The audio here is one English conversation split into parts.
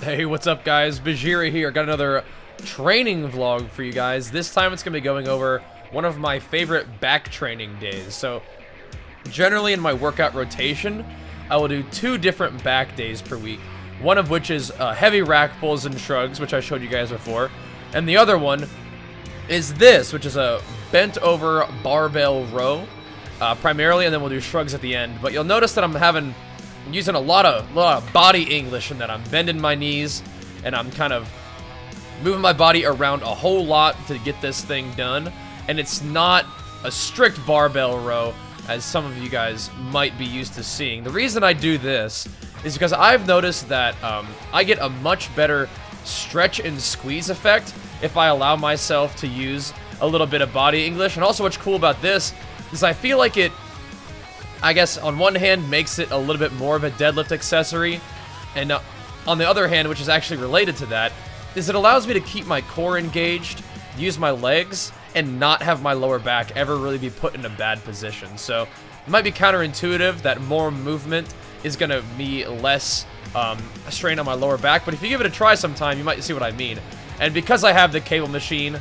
Hey, what's up guys? Bajheera here. Got another training vlog for you guys. This time it's going to be going over one of my favorite back training days. So, generally in my workout rotation, I will do 2 different back days per week. One of which is heavy rack pulls and shrugs, which I showed you guys before. And the other one is this, which is a bent over barbell row, primarily, and then we'll do shrugs at the end. But you'll notice that I'm using a lot of body English in that I'm bending my knees and I'm kind of moving my body around a whole lot to get this thing done. And it's not a strict barbell row as some of you guys might be used to seeing. The reason I do this is because I've noticed that I get a much better stretch and squeeze effect if I allow myself to use a little bit of body English. And also what's cool about this is I feel like it, I guess, on one hand, makes it a little bit more of a deadlift accessory, and on the other hand, which is actually related to that, is it allows me to keep my core engaged, use my legs, and not have my lower back ever really be put in a bad position. So it might be counterintuitive that more movement is going to be less strain on my lower back, but if you give it a try sometime, you might see what I mean. And because I have the cable machine,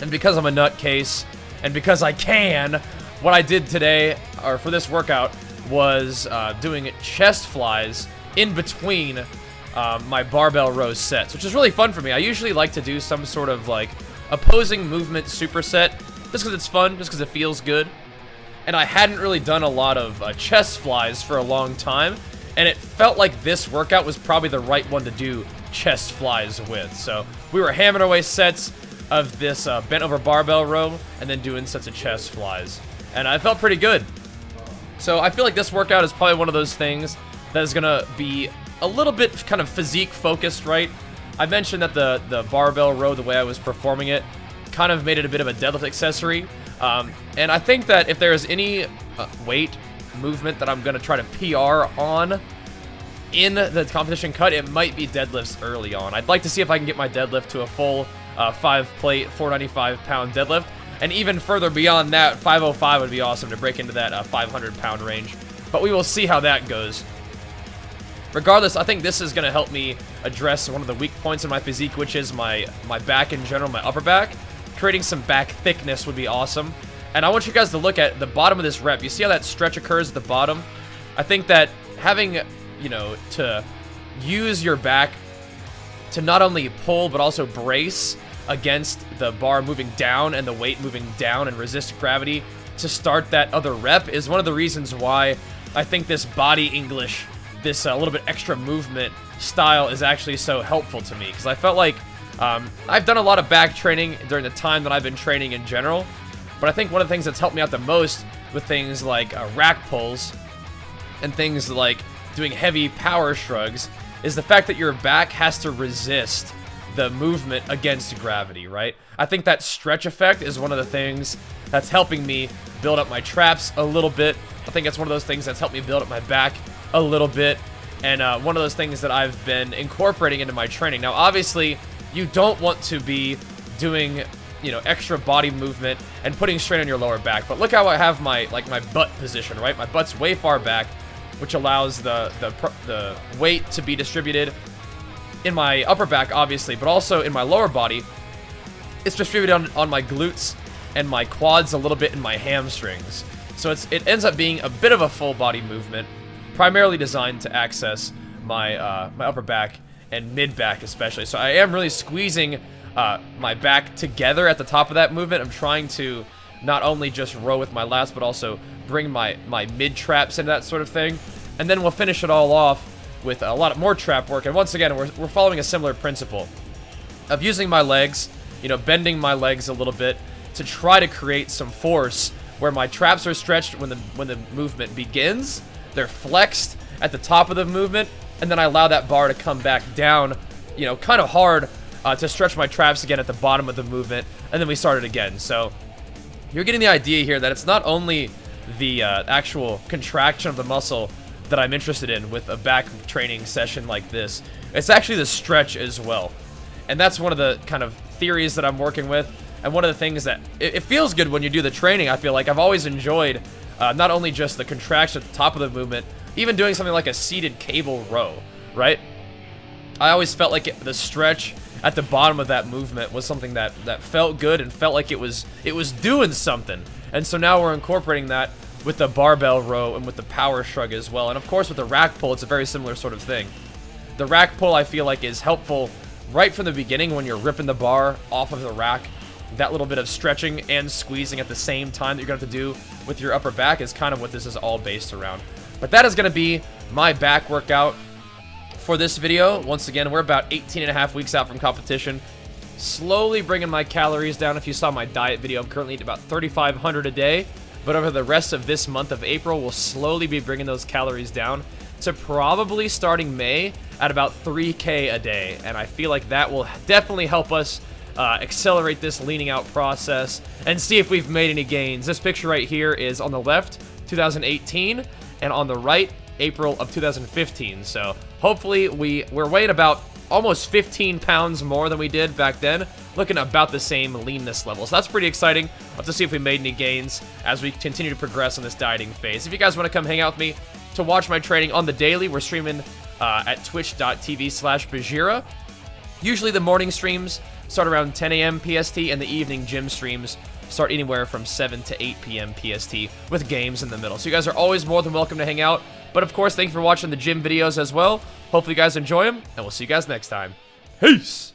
and because I'm a nutcase, and because I can, what I did today, or for this workout, was doing chest flies in between my barbell row sets, which is really fun for me. I usually like to do some sort of like opposing movement superset, just because it's fun, just because it feels good. And I hadn't really done a lot of chest flies for a long time, and it felt like this workout was probably the right one to do chest flies with. So we were hammering away sets of this bent over barbell row, and then doing sets of chest flies. And I felt pretty good. So I feel like this workout is probably one of those things that is going to be a little bit kind of physique focused, right? I mentioned that the barbell row, the way I was performing it, kind of made it a bit of a deadlift accessory. And I think that if there is any weight movement that I'm going to try to PR on in the competition cut, it might be deadlifts early on. I'd like to see if I can get my deadlift to a full 5-plate, 495-pound deadlift. And even further beyond that, 505 would be awesome to break into that 500-pound range. But we will see how that goes. Regardless, I think this is going to help me address one of the weak points in my physique, which is my back in general, my upper back. Creating some back thickness would be awesome. And I want you guys to look at the bottom of this rep. You see how that stretch occurs at the bottom? I think that having, to use your back to not only pull but also brace against the bar moving down and the weight moving down and resist gravity to start that other rep is one of the reasons why I think this body English, this little bit extra movement style is actually so helpful to me. Because I felt like I've done a lot of back training during the time that I've been training in general, but I think one of the things that's helped me out the most with things like rack pulls and things like doing heavy power shrugs is the fact that your back has to resist the movement against gravity, right? I think that stretch effect is one of the things that's helping me build up my traps a little bit. I think it's one of those things that's helped me build up my back a little bit, and one of those things that I've been incorporating into my training. Now, obviously, you don't want to be doing, extra body movement and putting strain on your lower back, but look how I have my butt position, right? My butt's way far back, which allows the weight to be distributed in my upper back, obviously, but also in my lower body. It's distributed on my glutes and my quads, a little bit in my hamstrings. So it ends up being a bit of a full body movement, primarily designed to access my upper back and mid back especially. So I am really squeezing my back together at the top of that movement. I'm trying to not only just row with my lats, but also bring my mid traps into that sort of thing. And then we'll finish it all off with a lot more trap work. And once again, we're following a similar principle of using my legs, bending my legs a little bit to try to create some force where my traps are stretched when the movement begins. They're flexed at the top of the movement, and then I allow that bar to come back down, kind of hard to stretch my traps again at the bottom of the movement, and then we start it again. So you're getting the idea here that it's not only the actual contraction of the muscle that I'm interested in with a back training session like this. It's actually the stretch as well. And that's one of the kind of theories that I'm working with, and one of the things that it feels good when you do the training. I feel like I've always enjoyed not only just the contraction at the top of the movement, even doing something like a seated cable row, right? I always felt like the stretch at the bottom of that movement was something that felt good and felt like it was doing something. And so now we're incorporating that with the barbell row and with the power shrug as well. And of course with the rack pull, it's a very similar sort of thing. The rack pull, I feel like, is helpful right from the beginning when you're ripping the bar off of the rack. That little bit of stretching and squeezing at the same time that you're going to have to do with your upper back is kind of what this is all based around. But that is going to be my back workout for this video. Once again, we're about 18.5 weeks out from competition. Slowly bringing my calories down. If you saw my diet video, I'm currently eating about 3,500 a day. But over the rest of this month of April, we'll slowly be bringing those calories down to probably starting May at about 3K a day. And I feel like that will definitely help us accelerate this leaning out process and see if we've made any gains. This picture right here is on the left, 2018, and on the right, April of 2015. So hopefully we're weighing about almost 15 pounds more than we did back then, looking about the same leanness level. So that's pretty exciting. We'll have to see if we made any gains as we continue to progress on this dieting phase. If you guys want to come hang out with me to watch my training on the daily, we're streaming at twitch.tv/Bajheera. Usually the morning streams start around 10 a.m. PST, and the evening gym streams start anywhere from 7 to 8 p.m. PST with games in the middle. So you guys are always more than welcome to hang out. But of course, thank you for watching the gym videos as well. Hopefully you guys enjoy them, and we'll see you guys next time. Peace!